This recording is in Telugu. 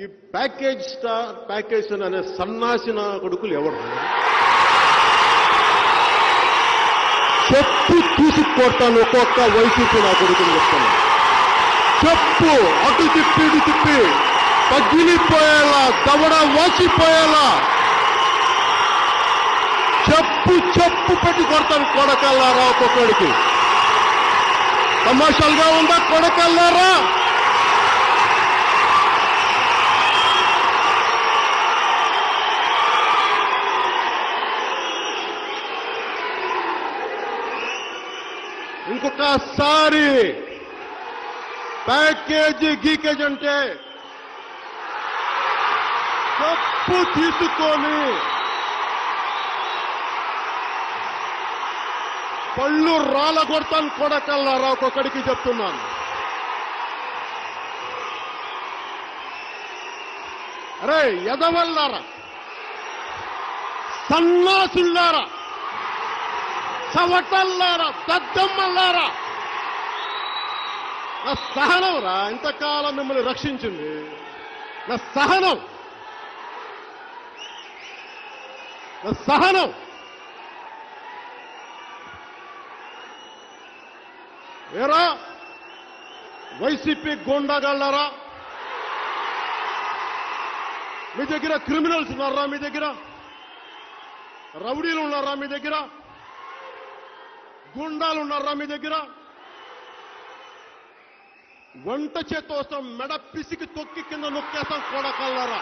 ఈ ప్యాకేజ్ అనే సన్నాసిన కొడుకులు ఎవరు? చెప్పు తీసుకొడతాను ఒక్కొక్క వైసీపీ నా కొడుకుని చెప్తాను. చెప్పు అటు తిప్పి ఇటు తిప్పి పగిలిపోయేలా దవడ వాచిపోయేలా చెప్పు పెట్టి కొడతాను కొడకల్లారా. ఒక్కొక్కడికి తమాషాలుగా ఉందా కొడకల్లారా? ఇంకొకసారి ప్యాకేజీ గీకేజ్ అంటే తప్పు తీసుకొని పళ్ళు రాళ్ళ కొడతాను కొడకల్లారా. ఒక్కొక్కడికి చెప్తున్నాను. అరే ఎదవల్లారా, సన్నాసుల్లారా, చవటల్లారా, దద్దమ్మల్లారా, నా సహనం రా ఇంతకాలం మిమ్మల్ని రక్షించింది. నా సహనం ఏరా వైసీపీ గోండాగాళ్ళారా, మీ దగ్గర క్రిమినల్స్ ఉన్నారా? మీ దగ్గర రౌడీలు ఉన్నారా? మీ దగ్గర గుండాలు ఉన్నారా? మీ దగ్గర వంట చేత్తో వస్తాం, మెడ పిసికి తొక్కి కింద నొక్కేస్తాం కొడకల్లారా.